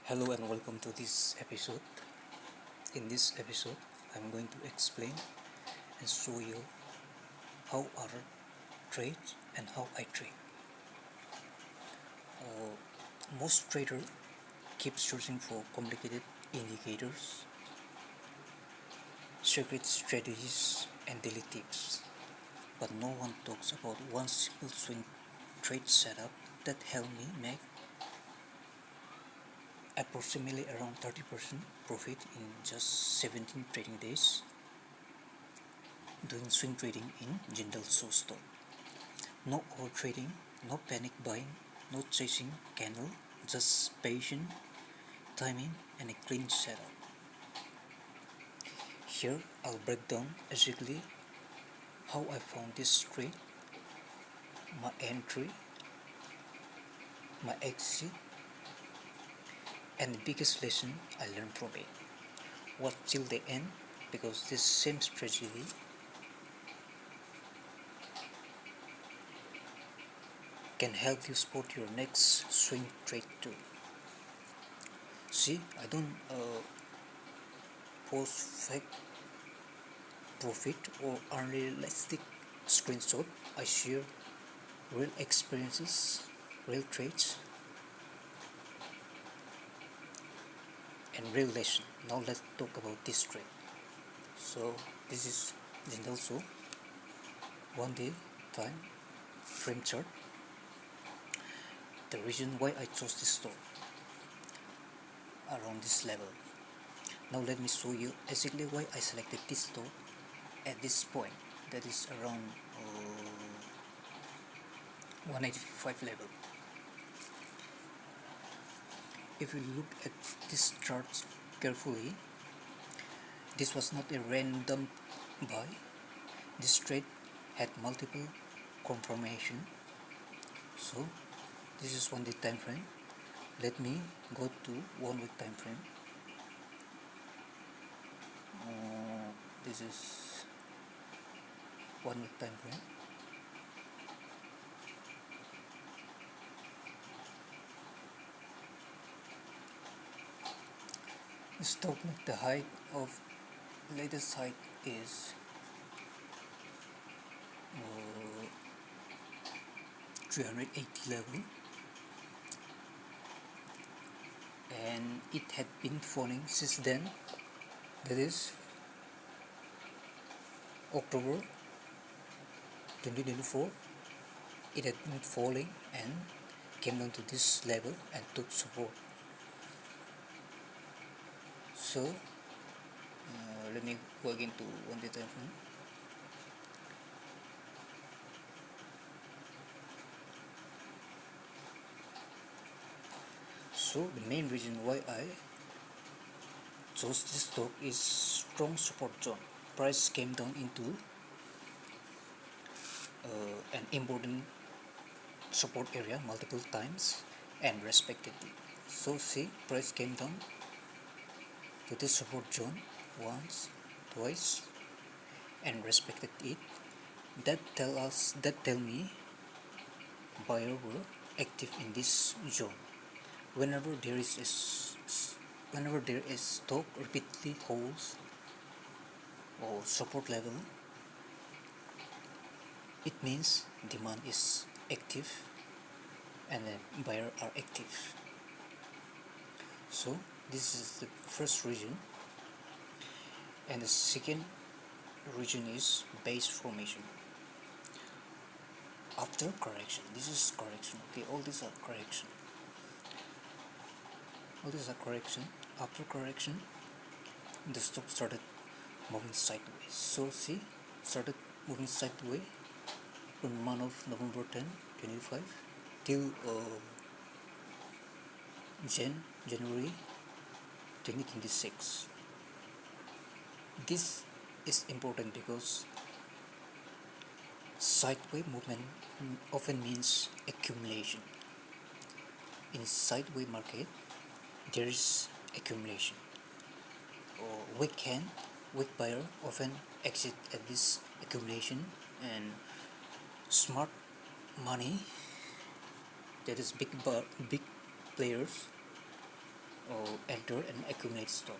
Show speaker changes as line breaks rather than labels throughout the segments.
Hello and welcome to this episode. In this episode, I'm going to explain and show you how other trade and how I trade. Most traders keep searching for complicated indicators, secret strategies, and daily tips, but no one talks about one simple swing trade setup that helped me make approximately around 30% profit in just 17 trading days doing swing trading in Jindal Show Stock. No over trading, no panic buying, no chasing candle, just patient timing and a clean setup. Here I'll break down exactly how I found this trade, my entry, my exit, and the biggest lesson I learned from it. Watch till the end because this same strategy can help you spot your next swing trade too. See, I don't post fake profit or unrealistic screenshot. I share real experiences, real trades, and real lesson. Now let's talk about this trade. So this is Jindal Show 1 day time frame chart. The reason why I chose this stock around this level. Now let me show you exactly why I selected this stock at this point. That is around 185 level. If you look at this chart carefully, this was not a random buy. This trade had multiple confirmation. So this is 1 day time frame. Let me go to 1 week time frame. This is 1 week time frame. The stock make the height of latest height is 380 level, and it had been falling since then. That is October 2024. It had been falling and came down to this level and took support. So let me go again to 1 day time frame. So the main reason why I chose this stock is strong support zone. Price came down into an important support area multiple times and respected it. So see, price came down to this support zone once, twice, and respected it. That tell me buyer were active in this zone. Whenever there is stock repeatedly holds or support level, it means demand is active and the buyer are active. So this is the first region, and the second region is base formation. After correction, this is correction. Okay, all these are correction. After correction, the stock started moving sideways. So see, started moving sideways from the month of November 10, 25 till January 2026. This is important because sideways movement often means accumulation. In sideways market, there is accumulation. Weak buyer often exit at this accumulation, and smart money, that is big players, enter and accumulate stock.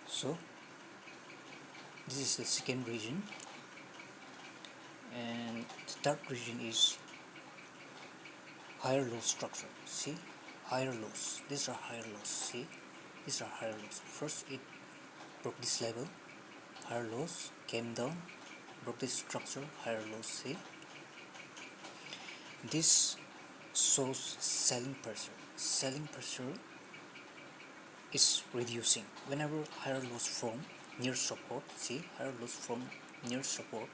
So this is the second region, and the third region is higher low structure. See, higher lows. These are higher lows. See, these are higher lows. First it broke this level, higher lows, came down, broke this structure, higher lows. See, this shows selling pressure. Selling pressure is reducing whenever higher lows form near support. See, higher lows form near support.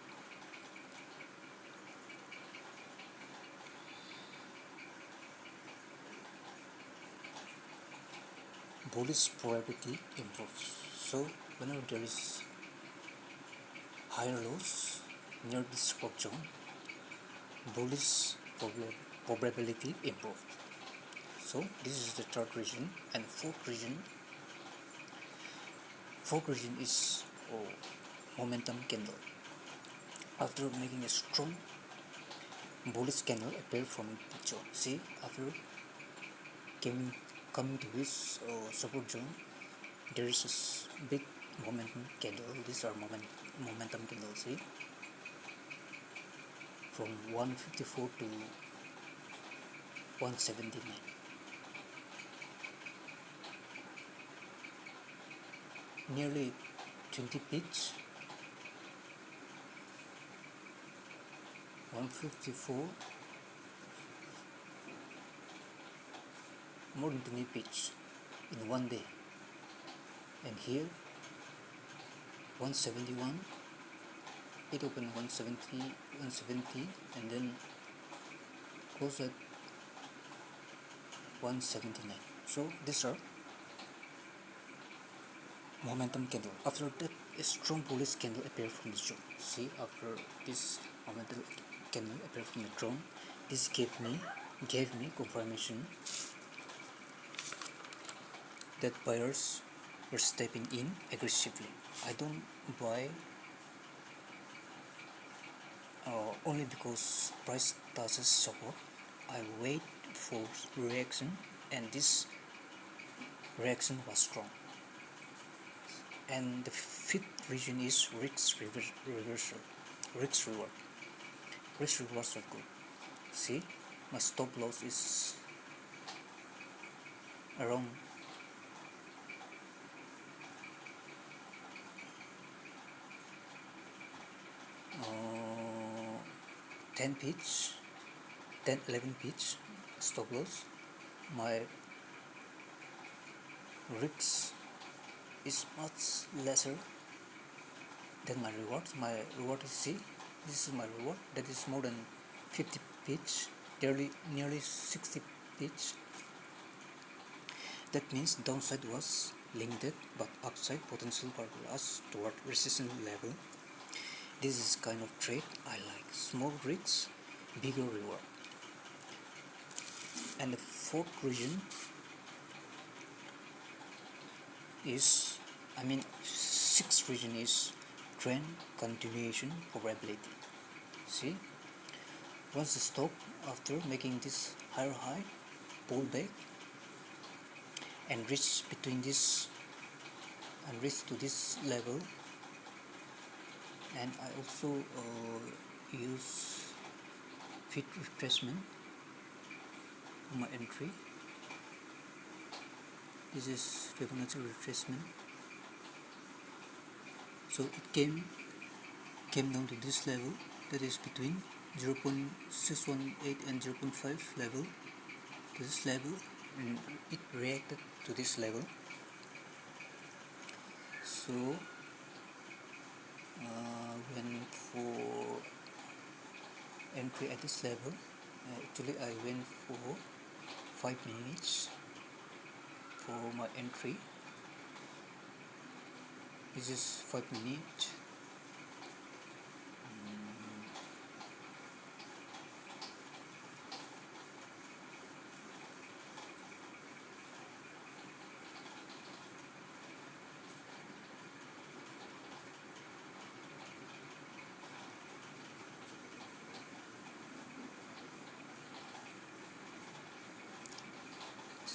Bullish probability improves. So whenever there is higher lows near this support zone, bullish probability improves. So this is the third region, and fourth region is momentum candle. After making a strong bullish candle appear from the zone. See, after coming to this support zone, there is a big momentum candle. These are momentum candles. See, from 154 to 179. Nearly 20 pips. 154, more than 20 pips in one day. And here 171, it opened 170, and then closed at 179. So these are momentum candle. After that, a strong bullish candle appeared from the zone. See, after this momentum candle appeared from the zone, this gave me confirmation that buyers were stepping in aggressively. I don't buy only because price touches support. I wait for reaction, and this reaction was strong. And the fifth region is risk reversal, risk reward. Risk rewards are good. See, my stop loss is around 10 pitch, 11 pitch stop loss. My risk is much lesser than my rewards. My reward is, see, this is my reward, that is more than 50 pitch, nearly 60 pitch. That means downside was limited, but upside potential was toward resistance level. This is kind of trade I like. Small risks, bigger reward. And the fourth region is, sixth region is trend continuation probability. See, once the stock, after making this higher high, pull back and reach between this and reach to this level, and I also use fit retracement on my entry. This is Fibonacci retracement. So it came down to this level, that is between 0.618 and 0.5 level, to this level, and it reacted to this level. So went for entry at this level. Actually I went for 5 minutes for my entry. This is 5 minutes.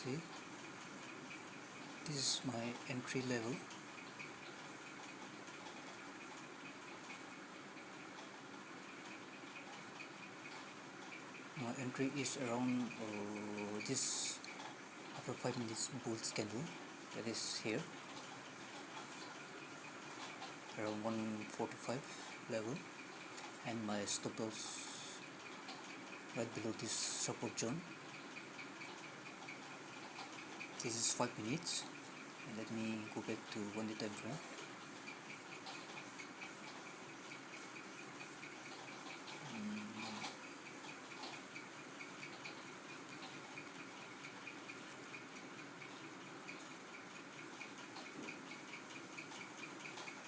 See, this is my entry level. My entry is around this after 5 minutes bulls candle, that is here around 145 level, and my stop loss right below this support zone. This is 5 minutes, and let me go back to 1 day time frame.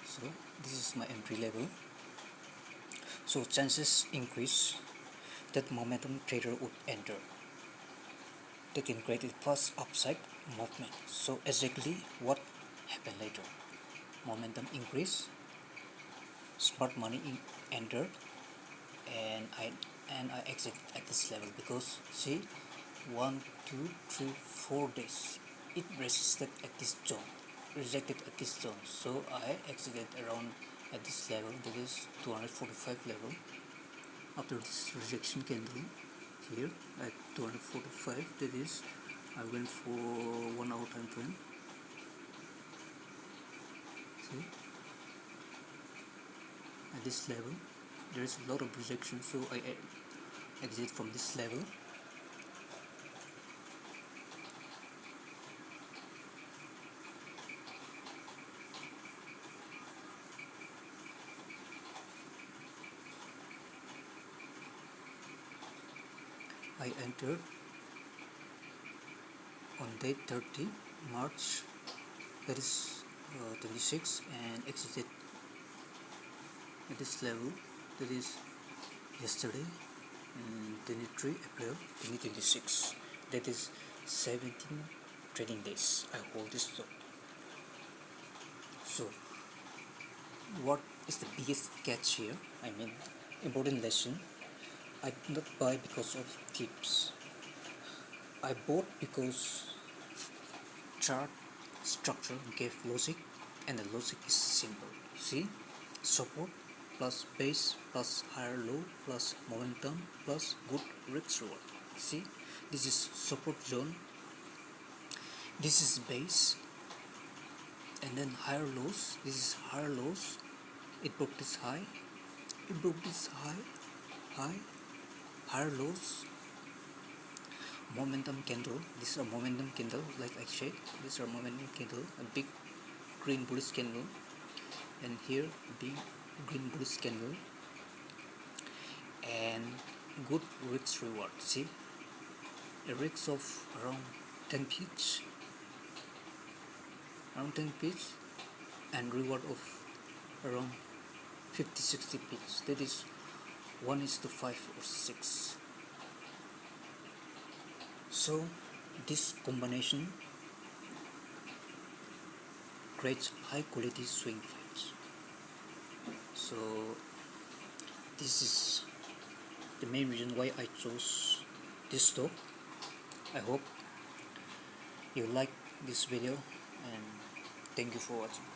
So this is my entry level. So chances increase that momentum trader would enter, that can create a fast upside movement. So exactly what happened later? Momentum increase, smart money entered, and I exit at this level because see, 1, 2, 3, 4 days it resisted at this zone, rejected at this zone. So I exited around at this level, that is 245 level. After this rejection candle here at 245, that is I went for 1 hour time frame. See, at this level there is a lot of rejection, so I exit from this level. I entered on date 30 March, that is 26, and exited at this level, that is yesterday, 23 April 2026, that is 17 trading days I hold this stock. So what is the biggest catch here? I mean, important lesson. I did not buy because of tips. I bought because chart structure gave logic, and the logic is simple. See, support plus base plus higher low plus momentum plus good risk reward. See, this is support zone, this is base, and then higher lows. This is higher lows. It broke this high, it broke this high, higher lows, momentum candle. This is a momentum candle, like I said. This is a momentum candle, a big green bullish candle, and here big green bullish candle, and good risk reward. See, a risk of around 10 pips, and reward of around 50-60 pips. That is 1:5 or 6. So this combination creates high quality swing trades. So this is the main reason why I chose this stock. I hope you like this video, and thank you for watching.